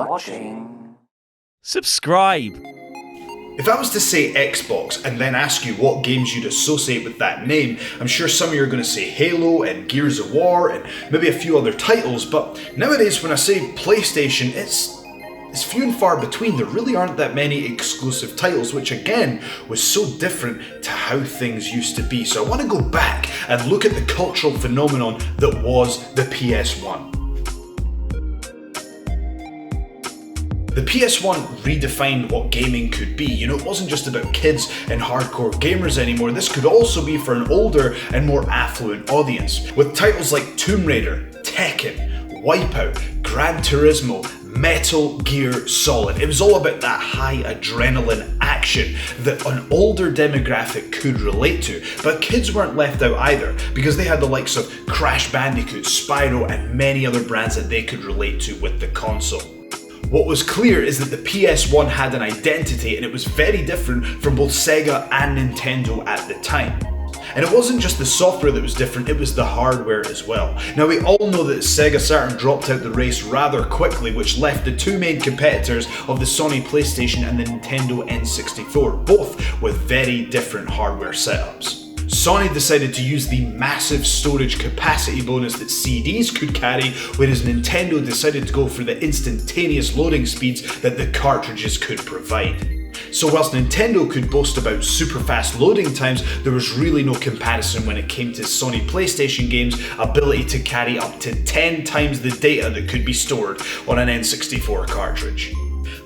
watching. Subscribe. If I was to say Xbox and then ask you what games you'd associate with that name, I'm sure some of you are going to say Halo and Gears of War and maybe a few other titles, but nowadays when I say PlayStation, it's few and far between. There really aren't that many exclusive titles, which again was so different to how things used to be. So I want to go back and look at the cultural phenomenon that was the PS1. The PS1 redefined what gaming could be. You know, it wasn't just about kids and hardcore gamers anymore. This could also be for an older and more affluent audience. With titles like Tomb Raider, Tekken, Wipeout, Gran Turismo, Metal Gear Solid. It was all about that high adrenaline action that an older demographic could relate to. But kids weren't left out either, because they had the likes of Crash Bandicoot, Spyro, and many other brands that they could relate to with the console. What was clear is that the PS1 had an identity, and it was very different from both Sega and Nintendo at the time. And it wasn't just the software that was different, it was the hardware as well. Now we all know that Sega Saturn dropped out the race rather quickly, which left the two main competitors of the Sony PlayStation and the Nintendo N64, both with very different hardware setups. Sony decided to use the massive storage capacity bonus that CDs could carry, whereas Nintendo decided to go for the instantaneous loading speeds that the cartridges could provide. So whilst Nintendo could boast about super fast loading times, there was really no comparison when it came to Sony PlayStation games' ability to carry up to 10 times the data that could be stored on an N64 cartridge.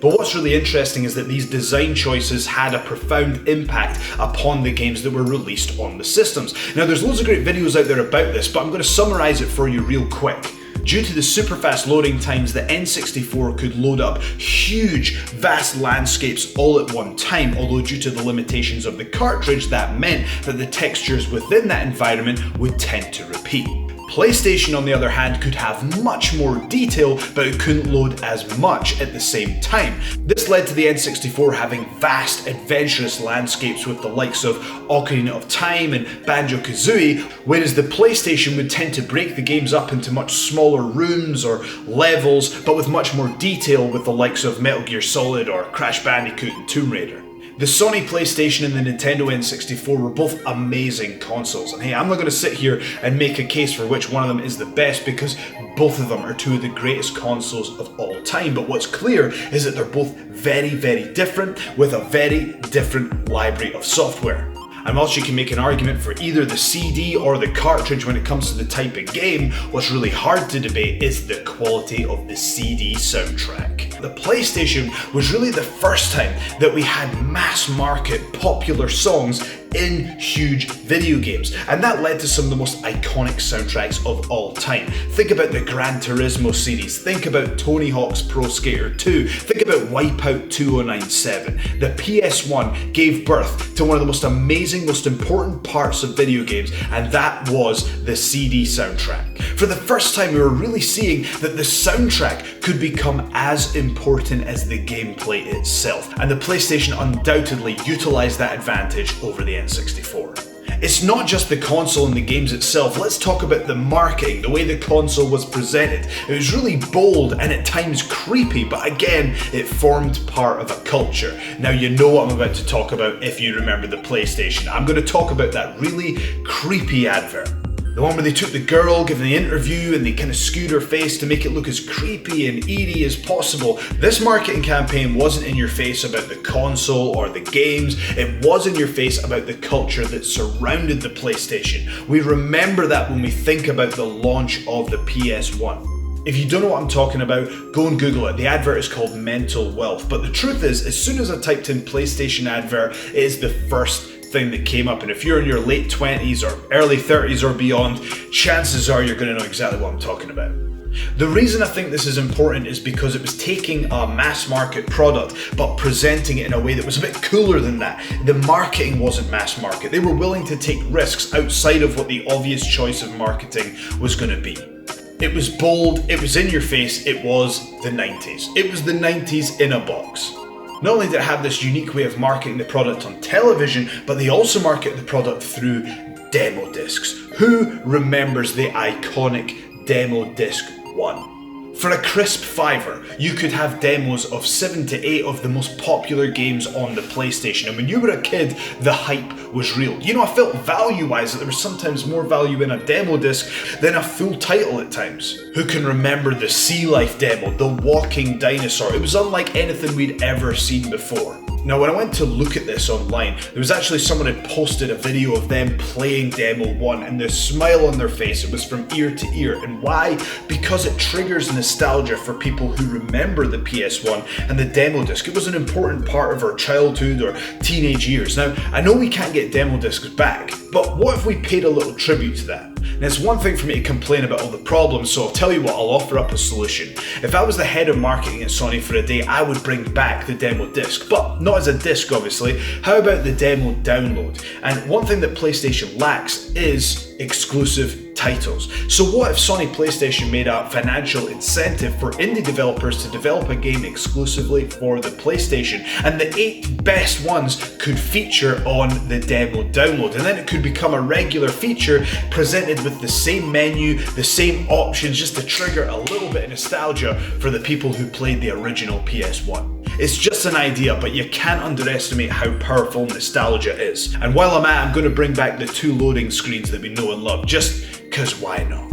But what's really interesting is that these design choices had a profound impact upon the games that were released on the systems. Now there's loads of great videos out there about this, but I'm going to summarise it for you real quick. Due to the super fast loading times, the N64 could load up huge, vast landscapes all at one time, although due to the limitations of the cartridge, that meant that the textures within that environment would tend to repeat. PlayStation, on the other hand, could have much more detail, but it couldn't load as much at the same time. This led to the N64 having vast, adventurous landscapes with the likes of Ocarina of Time and Banjo-Kazooie, whereas the PlayStation would tend to break the games up into much smaller rooms or levels, but with much more detail with the likes of Metal Gear Solid or Crash Bandicoot and Tomb Raider. The Sony PlayStation and the Nintendo N64 were both amazing consoles, and hey, I'm not going to sit here and make a case for which one of them is the best, because both of them are two of the greatest consoles of all time. But what's clear is that they're both very, very different, with a very different library of software. And whilst you can make an argument for either the CD or the cartridge when it comes to the type of game, what's really hard to debate is the quality of the CD soundtrack. The PlayStation was really the first time that we had mass market popular songs in huge video games, and that led to some of the most iconic soundtracks of all time. Think about the Gran Turismo series, think about Tony Hawk's Pro Skater 2, think about Wipeout 2097. The PS1 gave birth to one of the most amazing, most important parts of video games, and that was the CD soundtrack. For the first time, we were really seeing that the soundtrack could become as important as the gameplay itself, and the PlayStation undoubtedly utilized that advantage over the N64. It's not just the console and the games itself. Let's talk about the marketing, the way the console was presented. It was really bold and at times creepy, but again, it formed part of a culture. Now you know what I'm about to talk about if you remember the PlayStation. I'm going to talk about that really creepy advert. The one where they took the girl giving the interview and they kind of skewed her face to make it look as creepy and eerie as possible. This marketing campaign wasn't in your face about the console or the games, it was in your face about the culture that surrounded the PlayStation. We remember that when we think about the launch of the PS1. If you don't know what I'm talking about, go and Google it. The advert is called Mental Wealth. But the truth is, as soon as I typed in PlayStation advert, it is the first thing that came up, and if you're in your late 20s or early 30s or beyond, chances are you're going to know exactly what I'm talking about. The reason I think this is important is because it was taking a mass market product but presenting it in a way that was a bit cooler than that. The marketing wasn't mass market. They were willing to take risks outside of what the obvious choice of marketing was going to be. It was bold, it was in your face, it was the 90s. It was the 90s in a box. Not only did it have this unique way of marketing the product on television, but they also market the product through demo discs. Who remembers the iconic Demo Disc 1? For a crisp $5, you could have demos of 7 to 8 of the most popular games on the PlayStation, and when you were a kid, the hype was real. You know, I felt value-wise that there was sometimes more value in a demo disc than a full title at times. Who can remember the Sea Life demo, the walking dinosaur? It was unlike anything we'd ever seen before. Now, when I went to look at this online, there was actually someone had posted a video of them playing Demo 1, and the smile on their face, it was from ear to ear. And why? Because it triggers nostalgia for people who remember the PS1 and the demo disc. It was an important part of our childhood or teenage years. Now, I know we can't get demo discs back, but what if we paid a little tribute to that? And it's one thing for me to complain about all the problems, so I'll tell you what, I'll offer up a solution. If I was the head of marketing at Sony for a day, I would bring back the demo disc, but not as a disc obviously. How about the demo download? And one thing that PlayStation lacks is exclusive titles. So what if Sony PlayStation made a financial incentive for indie developers to develop a game exclusively for the PlayStation, and the 8 best ones could feature on the demo download, and then it could become a regular feature presented with the same menu, the same options, just to trigger a little bit of nostalgia for the people who played the original PS1. It's just an idea, but you can't underestimate how powerful nostalgia is. And while I'm at it, I'm going to bring back the 2 loading screens that we know and love, just because why not?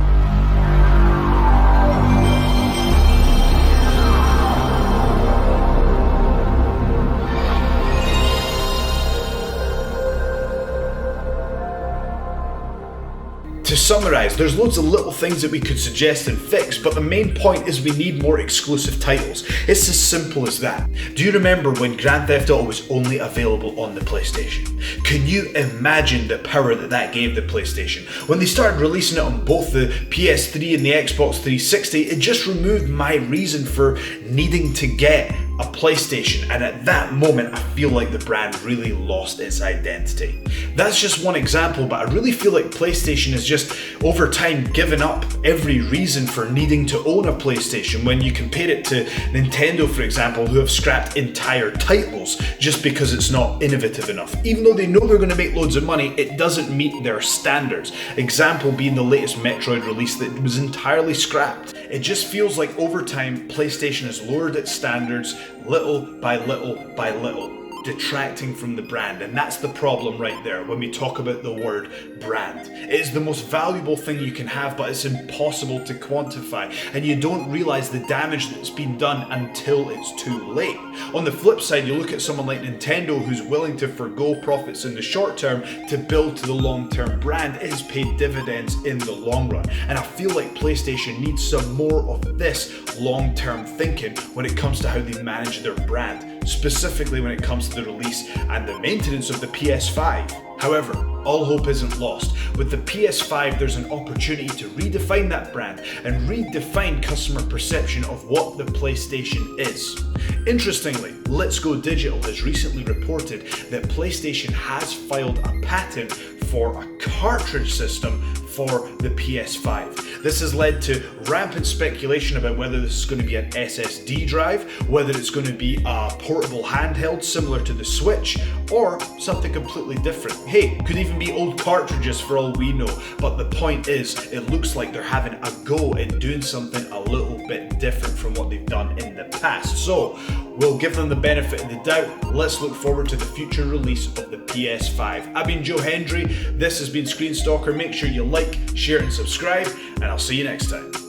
To summarise, there's loads of little things that we could suggest and fix, but the main point is we need more exclusive titles. It's as simple as that. Do you remember when Grand Theft Auto was only available on the PlayStation? Can you imagine the power that that gave the PlayStation? When they started releasing it on both the PS3 and the Xbox 360, it just removed my reason for needing to get a PlayStation, and at that moment I feel like the brand really lost its identity. That's just one example, but I really feel like PlayStation has just over time given up every reason for needing to own a PlayStation, when you compare it to Nintendo, for example, who have scrapped entire titles just because it's not innovative enough. Even though they know they're going to make loads of money, it doesn't meet their standards. Example being the latest Metroid release that was entirely scrapped. It just feels like over time PlayStation has lowered its standards little by little by little, detracting from the brand, and that's the problem right there when we talk about the word brand. It is the most valuable thing you can have, but it's impossible to quantify, and you don't realize the damage that's been done until it's too late. On the flip side, you look at someone like Nintendo, who's willing to forgo profits in the short term to build to the long-term brand. It has paid dividends in the long run, and I feel like PlayStation needs some more of this long-term thinking when it comes to how they manage their brand, specifically when it comes to the release and the maintenance of the PS5. However, all hope isn't lost. With the PS5, there's an opportunity to redefine that brand and redefine customer perception of what the PlayStation is. Interestingly, Let's Go Digital has recently reported that PlayStation has filed a patent for a cartridge system for the PS5. This has led to rampant speculation about whether this is going to be an SSD drive, whether it's going to be a portable handheld similar to the Switch, or something completely different. Hey, could even be old cartridges for all we know, but the point is, it looks like they're having a go at doing something a little bit different from what they've done in the past. So, we'll give them the benefit of the doubt. Let's look forward to the future release of the PS5. I've been Joe Hendry, this has been ScreenStalker. Make sure you like, share and subscribe, and I'll see you next time.